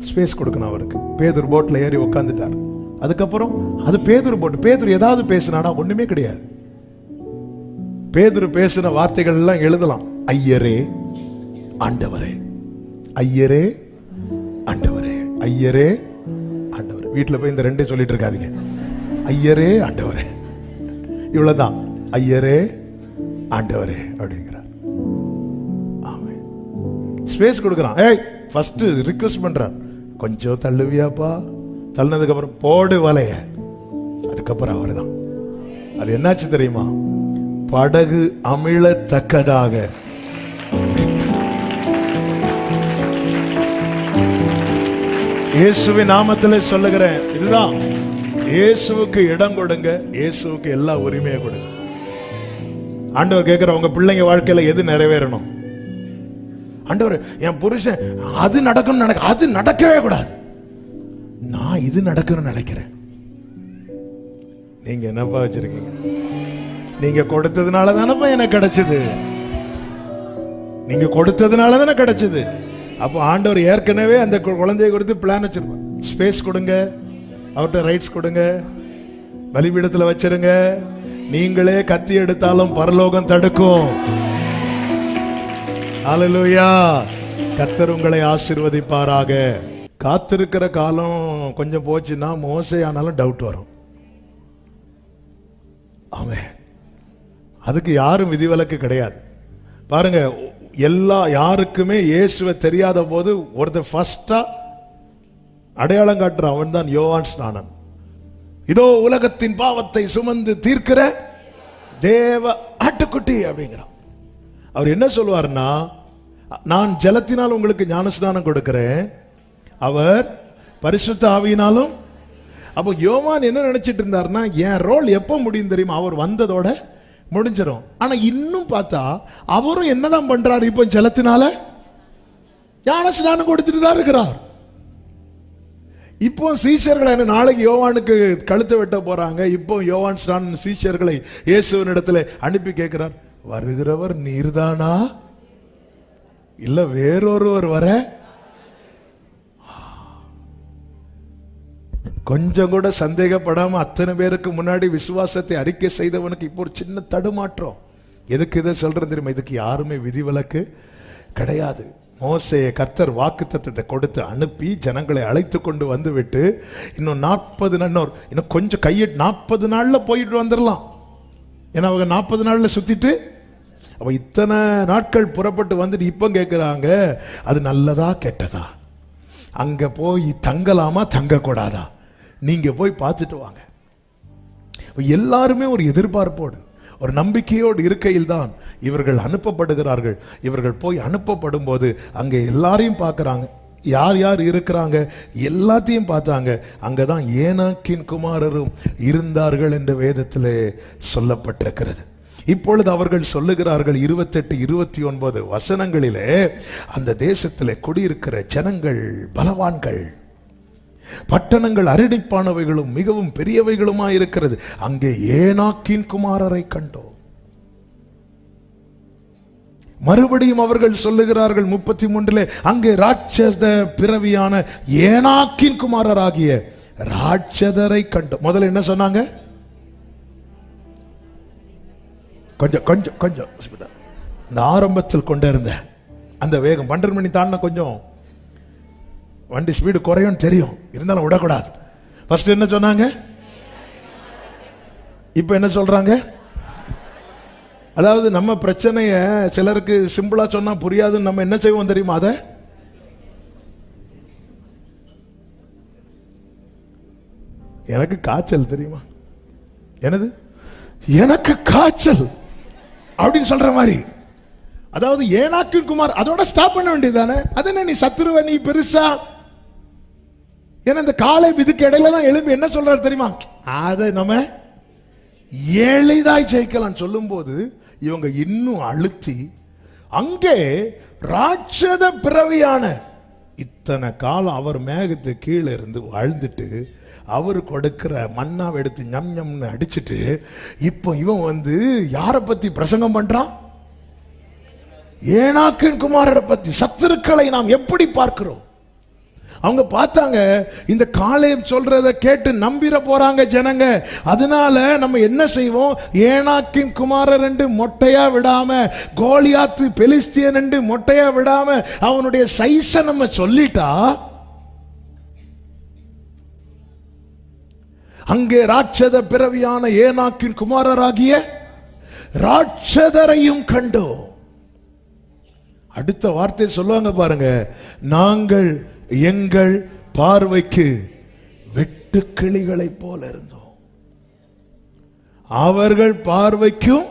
Space கொடுக்கணும் அவருக்கு. பேதுரு போட்ல ஏறி உட்காந்துட்டார். அதுக்கப்புறம் அது பேதுரு போட்டு, பேதுரு ஏதாவது பேசினானா ஒண்ணுமே கிடையாது. பேதுரு பேசின வார்த்தைகள் எல்லாம் எழுதலாம். ஐயரே ஆண்டவரே, ஐயரே ஆண்டவரே, ஐயரே ஆண்டவரே. வீட்டுல போய் இந்த ரெண்டே சொல்லிட்டு இருக்காதீங்க. ஐயரே ஆண்டவரே, இவ்வளவுதான். ஐயரே ஆண்டவரே அப்படிங்கிறார். ஆமென். ஸ்பேஸ் கொடுக்கறான். ஏய் ஃபர்ஸ்ட் ரிக்வெஸ்ட் பண்றார், கொஞ்சம் தள்ளுவியாப்பா. தள்ளினதுக்கு அப்புறம் போடு வலைய. அதுக்கப்புறம் அவர்தான். அது என்னாச்சு தெரியுமா? படகு அமிழத்தக்கதாக. இயேசுவின் நாமத்திலே சொல்லுகிறேன், இதுதான். இயேசுவுக்கு இடம் கொடுங்க, இயேசுவுக்கு எல்லா உரிமையை கொடுங்க. ஆண்டவர் கேட்கிற, உங்க பிள்ளைங்க வாழ்க்கையில எது நிறைவேறணும்? ஆண்டவர், என் புருஷன் அது நடக்கணும், அது நடக்கவே கூடாது, நான் இது நடக்கணும்னு நினைக்கிறேன். நீங்க என்னப்பா வச்சிருக்கீங்க? நீங்க கொடுத்ததுனால தானப்பா எனக்கு கிடைச்சது. நீங்க கொடுத்ததுனால தானே கிடைச்சது. அப்போ ஆண்டவர் ஏற்கனவே அந்த குழந்தையை கொடுத்து பிளான் வச்சிருப்பார். ஸ்பேஸ் கொடுங்க, அவர்கிட்ட ரைட்ஸ் கொடுங்க, பலிபீடத்தில் வச்சிருங்க. நீங்களே கத்தி எடுத்தாலும் பரலோகம் தடுக்கும். அல்லேலூயா. கர்த்தர் உங்களை ஆசீர்வதிப்பாராக. காத்திருக்கிற காலம் கொஞ்சம் போச்சுன்னா மோசே ஆனாலும் டவுட் வரும். ஆமென். அதுக்கு யாரும் விதிவிலக்கு கிடையாது. பாருங்க, யாருக்குமே இயேசுவை தெரியாத போது ஒருத்தர் ஃபர்ஸ்டா அடையாளம் காட்டுற அவன் தான் யோவான் ஸ்நானன். இதோ உலகத்தின் பாவத்தை சுமந்து தீர்க்கிற தேவ ஆட்டுக்குட்டி அப்படிங்கிறான். அவர் என்ன சொல்லுவார்னா, நான் ஜலத்தினால் உங்களுக்கு ஞானஸ்நானம் கொடுக்கிறேன், அவர் பரிசுத்த ஆவியினாலும். அப்போ யோவான் என்ன நினைச்சிட்டு இருந்தார்னா, என் ரோல் எப்போ முடியும் தெரியுமா? அவர் வந்ததோட முடிஞ்சிடும். ஆனா இன்னும் பார்த்தா அவரும் என்னதான் பண்றாரு? இப்போ ஜலத்தினால ஞானஸ்நானம் கொடுத்துட்டு தான் இருக்கிறார். இப்போ சீஷர்களை நாளைக்கு யோவானுக்கு கழுத்தை வெட்ட போறாங்க. இப்போ யோவான் ஸ்நானன் சீஷர்களை இயேசுவின் இடத்துல அனுப்பி கேட்கிறார், வருகிறவர் நீர்தானா இல்ல வேறொருவர் வர? கொஞ்சம் கூட சந்தேகப்படாம அத்தனை பேருக்கு முன்னாடி விசுவாசத்தை அறிக்கை செய்தவனுக்கு இப்போ ஒரு சின்ன தடுமாற்றம். எதுக்கு இதை சொல்றது தெரியுமா? இதுக்கு யாருமே விதிவிலக்கு கிடையாது. மோசேயை கர்த்தர் வாக்குத்தத்தத்தை கொடுத்து அனுப்பி ஜனங்களை அழைத்து கொண்டு வந்து விட்டு இன்னும் 40 நாள், இன்னும் கொஞ்சம் கையிட்டு 40 நாள்ல போயிட்டு வந்துடலாம். ஏன்னா அவங்க 40 நாள்ல சுத்திட்டு, அப்ப இத்தனை நாட்கள் புறப்பட்டு வந்துட்டு இப்போ கேட்கிறாங்க, அது நல்லதா கெட்டதா, அங்க போய் தங்கலாமா தங்கக்கூடாதா, நீங்க போய் பார்த்துட்டு வாங்க. எல்லாருமே ஒரு எதிர்பார்ப்போடு ஒரு நம்பிக்கையோடு இருக்கையில் தான் இவர்கள் அனுப்பப்படுகிறார்கள். இவர்கள் போய் அனுப்பப்படும் போது அங்கே எல்லாரையும் பார்க்கறாங்க. யார் யார் இருக்கிறாங்க எல்லாத்தையும் பார்த்தாங்க. அங்கதான் ஏனாக்கின் குமாரரும் இருந்தார்கள் என்று வேதத்திலே சொல்லப்பட்டிருக்கிறது. இப்பொழுது அவர்கள் சொல்லுகிறார்கள் 28, 29 வசனங்களிலே, அந்த தேசத்திலே குடியிருக்கிற ஜனங்கள் பலவான்கள், பட்டணங்கள் அரணிப்பானவைகளும் மிகவும் பெரியவைகளுமா இருக்கிறது. அங்கே ஏனாக்கின் குமாரரை கண்டோம். மறுபடியும் அவர்கள் சொல்லுகிறார்கள் 33, அங்கே ராட்சத பிறவியான ஏனாக்கின் குமாரராகிய ராட்சதரை கண்டோம். முதல்ல என்ன சொன்னாங்க? கொஞ்சம் கொஞ்சம் கொஞ்சம் இந்த ஆரம்பத்தில் கொண்டு இருந்த அந்த வேகம் 12 மணி தாண்டின கொஞ்சம் வண்டி ஸ்பீடு குறையும் தெரியும், இருந்தாலும் விடக்கூடாது. ஃபர்ஸ்ட் என்ன சொன்னாங்க, இப்ப என்ன சொல்றாங்க? அதாவது நம்ம பிரச்சனைய சிலருக்கு சிம்பிளா சொன்னா புரியாதுன்னு நம்ம என்ன செய்வோம் தெரியுமா? அத எனக்கு காய்ச்சல் தெரியுமா, என்னது எனக்கு காய்ச்சல் அப்படின்னு சொல்ற மாதிரி. அதாவது ஏனாக்கின் குமார், அதோட ஸ்டாப் பண்ண வேண்டியதானே? அது என்ன நீ சத்துருவ, நீ பெருசா? ஏன்னா இந்த காலை இதுக்கு இடையில தான் எழுப்பி என்ன சொல்றாரு தெரியுமா? அதை நம்ம எளிதாய் ஜெயிக்கலாம் சொல்லும் போது இவங்க இன்னும் அழுத்தி அங்கே ராட்சத பிறவியான இத்தனை காலம் அவர் மேகத்து கீழே இருந்து வாழ்ந்துட்டு அவர் கொடுக்கிற மன்னாவை எடுத்து ஞம் ஞம்னு அடிச்சுட்டு இப்போ இவன் வந்து யாரை பத்தி பிரசங்கம் பண்றான்? ஏனாக்கின் குமாரரை பத்தி. சத்துருக்களை நாம் எப்படி பார்க்கிறோம்? அவங்க பார்த்தாங்க, இந்த காலேப் சொல்றத கேட்டு நம்பிர போறாங்க ஜனங்க. அதனால நம்ம என்ன செய்வோம், ஏனாக்கின் குமாரர் என்று மொட்டையா விடாம, கோலியாத்து பெலிஸ்தியன் என்று மொட்டையா விடாம அவனுடைய சைஸ நம்ம சொல்லிட்டா, அங்கே ராட்சத பிறவியான ஏனாக்கின் குமாரராகிய ராட்சதரையும் கண்டோ. அடுத்த வார்த்தை சொல்லுவாங்க பாருங்க, நாங்கள் எங்கள் பார்வைக்கு வெட்டுக்கிளிகளை போல இருந்தோம், அவர்கள் பார்வைக்கும்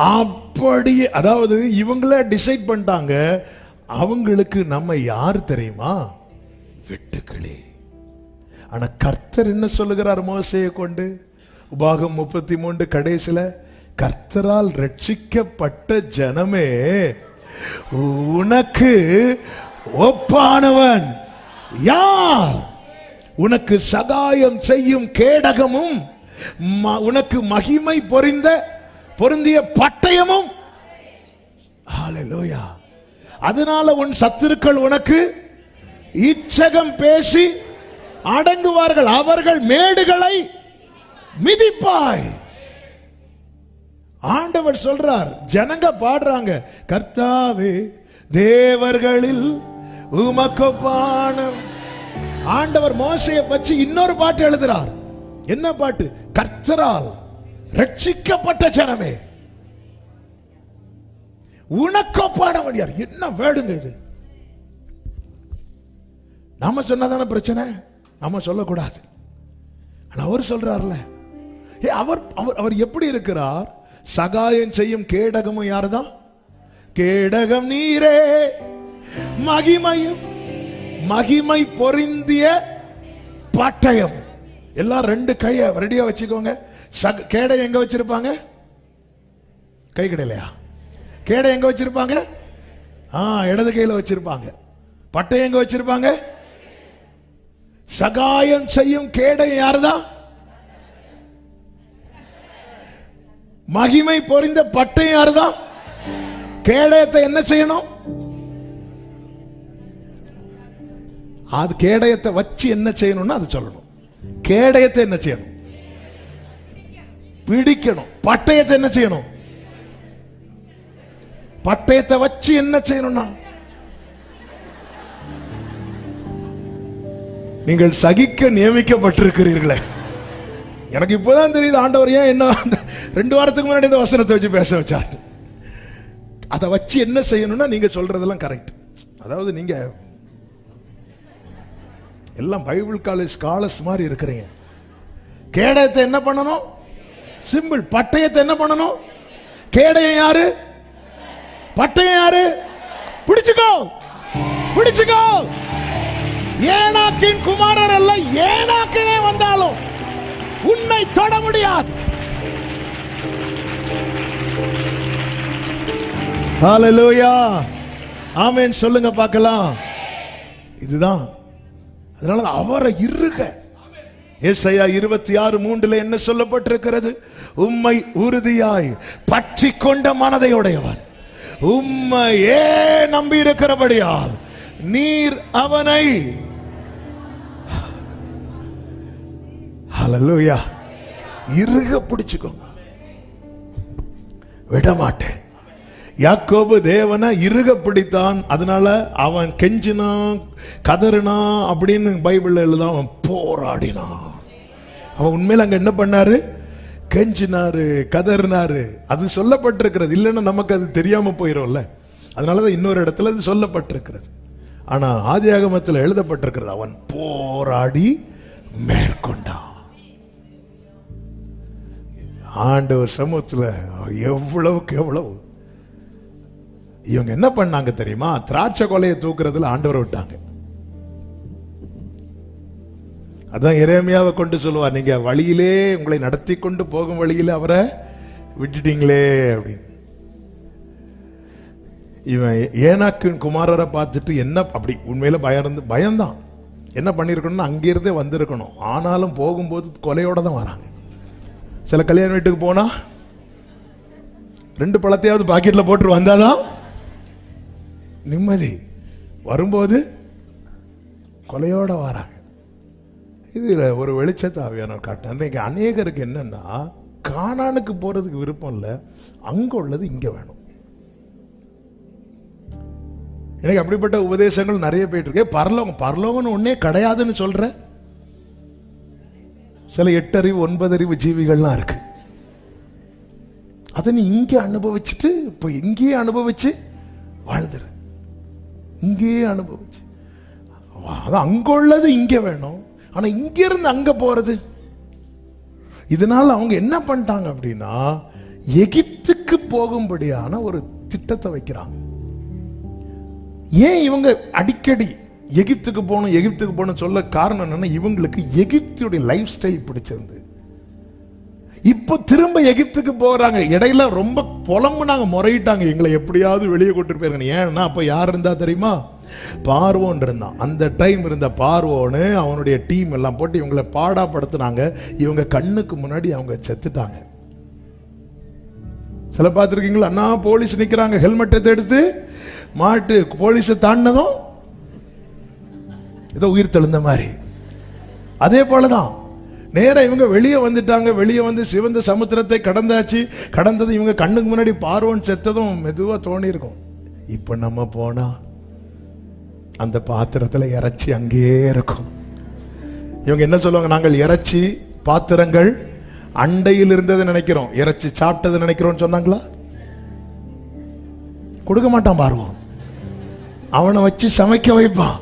அப்படியே. அதாவது இவங்களே டிசைட் பண்ணிட்டாங்க, அவங்களுக்கு நம்ம யார் தெரியுமா, வெட்டுக்கிளி. ஆனா கர்த்தர் என்ன சொல்லுகிறார் மோசேயை கொண்டு, உபாகம் 33 கடைசில, கர்த்தரால் ரட்சிக்கப்பட்ட ஜனமே, உனக்கு ஒப்பானவன் யார், உனக்கு சகாயம் செய்யும் கேடகமும் உனக்கு மகிமை பொருந்திய பட்டயமும். ஹல்லேலூயா. அதனால உன் சத்துருக்கள் உனக்கு இச்சகம் பேசி அடங்குவார்கள், அவர்கள் மேடுகளை மிதிப்பாய். ஆண்டவர் சொல்றார், ஜனங்க பாடுறாங்க, கர்த்தாவே தேவர்களில் உமக்கொப்பான. ஆண்டவர் மோசேயை பற்றி இன்னொரு பாட்டு எழுதுறார். என்ன பாட்டு? கர்த்தரால் ரட்சிக்கப்பட்ட ஜனமே, உனக்கொப்பானவன் யார். என்ன வேடுங்க இது? நாம சொன்னதான பிரச்சனை, நாம சொல்லக்கூடாது. அவர் சொல்றார்ல, அவர் எப்படி இருக்கிறார்? சகாயம் செய்யும் கேடகமும் யாருதான்? கேடகம் நீரே, மகிமையும் மகிமை பொருந்திய பட்டயம். எல்லாம் ரெண்டு கைய ரெடியா வச்சுக்கோங்க. கேடை எங்க வச்சிருப்பாங்க? கை கிடையிலையா? கேடை எங்க வச்சிருப்பாங்க? இடது கையில வச்சிருப்பாங்க. பட்டயம் எங்க வச்சிருப்பாங்க? சகாயம் செய்யும் கேடை யாருதான்? மகிமை பொறிந்த பட்டயம் யாருதான்? கேடயத்தை என்ன செய்யணும்? அது கேடயத்தை வச்சு என்ன செய்யணும்னு அது சொல்லணும். கேடயத்தை என்ன செய்யணும்? பிடிக்கணும். பட்டயத்தை என்ன செய்யணும்? பட்டயத்தை வச்சு என்ன செய்யணும்னா, நீங்கள் சகிக்க நியமிக்கப்பட்டிருக்கிறீர்களே. எனக்கு இப்போதான் தெரியுது ஆண்டவர் ஏன் என்ன 2 வாரத்துக்கு முன்னாடி இந்த வசனத்தை வச்சு பேச வச்சார். அதை வச்சு என்ன செய்யணும்னா, நீங்க சொல்றதெல்லாம் கரெக்ட். அதாவது நீங்க எல்லாம் பைபிள் காலேஜ் ஸ்காலர்ஸ் மாதிரி இருக்கிறீங்க. கேடயத்தை என்ன பண்ணணும்? சிம்பிள். பட்டயத்தை என்ன பண்ணணும்? கேடயம் யாரு? பட்டயம் யாரு? பிடிச்சுக்கோ, பிடிச்சுக்கோ. ஏனாக்கின் குமாரர் அல்ல, ஏனாக்கினே வந்தாலும் உன்னை தொட முடியாது. ஹல்லேலூயா, ஆமென் சொல்லுங்க பார்க்கலாம். இதுதான். அதனால அவரை இருக. ஏசாயா 26:3 என்ன சொல்லப்பட்டிருக்கிறது? உம்மை உறுதியாய் பற்றி கொண்ட மனதையுடையவன், உம்மையே நம்பி இருக்கிறபடியால் நீர் அவனை. ஹல்லேலூயா, இருக பிடிச்சுக்கோங்க, விடமாட்டேன். யாக்கோபு தேவனை இருக பிடித்தான். அதனால அவன் கெஞ்சினா கதறினா அப்படின்னு பைபிள்ல எழுத, அவன் போராடினான். அவன் உண்மையில அங்க என்ன பண்ணாரு? கெஞ்சினாரு, கதறினாரு. அது சொல்லப்பட்டிருக்கிறது. இல்லைன்னா நமக்கு அது தெரியாம போயிடும்ல. அதனாலதான் இன்னொரு இடத்துல அது சொல்லப்பட்டிருக்கிறது. ஆனா ஆதியாகமத்தில் எழுதப்பட்டிருக்கிறது, அவன் போராடி மேற்கொண்டான். ஆண்டவர் சமூகத்தில் எவ்வளவுக்கு எவ்வளவு இவங்க என்ன பண்ணாங்க தெரியுமா? திராட்சை கொலையை தூக்குறதுல ஆண்டவரை விட்டாங்க. அதான் எரேமியாவை கொண்டு சொல்லுவார், நீங்க வழியிலே உங்களை நடத்தி கொண்டு போகும் வழியில அவரை விட்டுட்டீங்களே அப்படின்னு. இவன் ஏனாக்கின் குமாரரை பார்த்துட்டு என்ன அப்படி உண்மையில பயம்தான். என்ன பண்ணிருக்கணும்னா அங்கிருந்தே வந்திருக்கணும். ஆனாலும் போகும்போது கொலையோட தான் வராங்க. சில கல்யாண வீட்டுக்கு போனா 2 பழத்தையாவது பாக்கெட்ல போட்டு வந்தாதான் நிம்மதி. வரும்போது கொலையோட வராங்க. இதுல ஒரு வெளிச்சத்தை ஆவியானவர் காட்டினார். இன்னைக்கு அநேகருக்கு என்னன்னா, கானானுக்கு போறதுக்கு விருப்பம் இல்லை, அங்க உள்ளது இங்க வேணும். எனக்கு அப்படிப்பட்ட உபதேசங்கள் நிறைய போயிட்டு இருக்கு. பரலோகம்னு ஒன்னே கிடையாதுன்னு சொல்ற சில 8 அறிவு 9 அறிவு ஜீவிகள்லாம் இருக்கு. அதை நீ இங்க அனுபவிச்சுட்டு இப்போ இங்கேயே அனுபவிச்சு வாழ்ந்துரு. இங்கேயே அனுபவிச்சு அதான் அங்க உள்ளது இங்க வேணும். ஆனா இங்க இருந்து அங்க போறது, இதனால அவங்க என்ன பண்ணிட்டாங்க அப்படின்னா, எகிப்துக்கு போகும்படியான ஒரு திட்டத்தை வைக்கிறாங்க. ஏன் இவங்க அடிக்கடி எகிப்துக்கு போகணும் சொல்ல காரணம் என்னன்னா, இவங்களுக்கு எகிப்துடைய லைஃப் ஸ்டைல் பிடிச்சிருந்து இப்போ திரும்ப எகிப்துக்கு போறாங்க. இடையில ரொம்ப புலம்புனாங்க, முறையிட்டாங்க, எங்களை எப்படியாவது வெளியே கூட்டு போயிருங்க. ஏன்னா அப்ப யார் இருந்தா தெரியுமா? பார்வோன் இருந்தான். அந்த டைம் இருந்த பார்வோன்னு அவனுடைய டீம் எல்லாம் போட்டு இவங்களை பாடாப்படுத்தினாங்க. இவங்க கண்ணுக்கு முன்னாடி அவங்க செத்துட்டாங்க. சில பார்த்துருக்கீங்களா? அண்ணா போலீஸ் நிக்கிறாங்க, ஹெல்மெட்டை எடுத்து மாட்டு போலீஸை தாண்டினதும் ஏதோ உயிர் தெழுந்த மாதிரி. அதே போலதான் நேரம் இவங்க வெளியே வந்துட்டாங்க. வெளியே வந்து சிவந்த சமுத்திரத்தை கடந்தது இவங்க கண்ணுக்கு முன்னாடி பார்வோன் செத்ததும் மெதுவா தோணி இருக்கும், இப்ப நம்ம போனா அந்த பாத்திரத்துல இறைச்சி அங்கேயே இருக்கும். இவங்க என்ன சொல்லுவாங்க? நாங்கள் இறைச்சி பாத்திரங்கள் அண்டையில் இருந்தது நினைக்கிறோம், இறைச்சி சாப்பிட்டது நினைக்கிறோம் சொன்னாங்களா? கொடுக்க மாட்டான் பார்வோன். அவனை வச்சு சமைக்க வைப்பான்.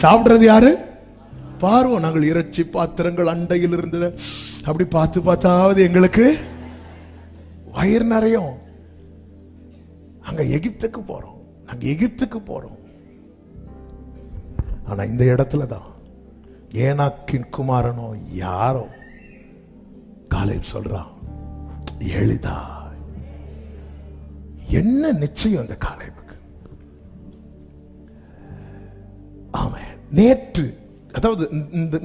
சாப்பிடுறது யாரு? பார்வோம். நாங்கள் இறைச்சி பாத்திரங்கள் அண்டையில் இருந்தது அப்படி பார்த்தாவது எங்களுக்கு வயிறு நிறையும். அங்க எகிப்துக்கு போறோம். ஆனா இந்த இடத்துல தான் ஏனாக்கின் குமாரனோ யாரோ காலேப் சொல்றான், எளிதா. என்ன நிச்சயம் அந்த காலேபுக்கு? ஆமென். நேற்று, அதாவது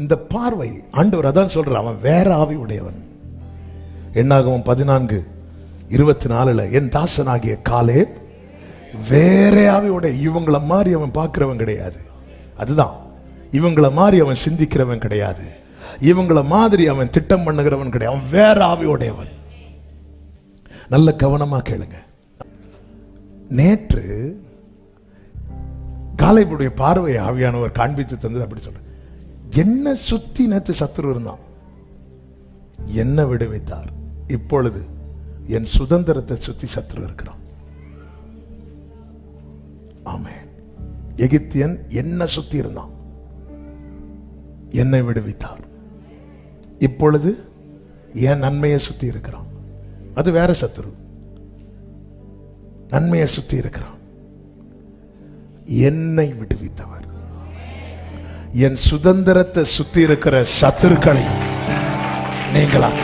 இந்த பார்வை ஆண்டவர் அதான் சொல்ற, அவன் வேற ஆவி உடையவன். என்னாகும் 14:24 என் தாசனாகிய காலேப் வேற ஆவி உடைய. இவங்கள மாதிரி அவன் பார்க்கிறவன் கிடையாது. அதுதான், இவங்கள மாதிரி அவன் சிந்திக்கிறவன் கிடையாது. இவங்கள மாதிரி அவன் திட்டம் பண்ணுகிறவன் கிடையாது. அவன் வேற ஆவி உடையவன். நல்ல கவனமா கேளுங்க. நேற்று காலேபுடைய பார்வையை ஆவியானவர் காண்பித்து தந்தது. அப்படி சொல்ற, என்ன சுத்தி நேற்று சத்துரு இருந்தான், என்ன விடுவித்தார். இப்பொழுது என் சுதந்திரத்தை சுத்தி சத்துரு இருக்கிறான். ஆமென். எகிப்தியன் என்ன சுத்தி இருந்தான், என்னை விடுவித்தார். இப்பொழுது என் நன்மையை சுத்தி இருக்கிறான். அது வேற சத்துரு. நன்மையை சுத்தி இருக்கிறான். என்னை விடுவித்தவர். என் சுதந்திரத்தை சுத்தி இருக்கிற சத்துருக்களை நீங்களாக்க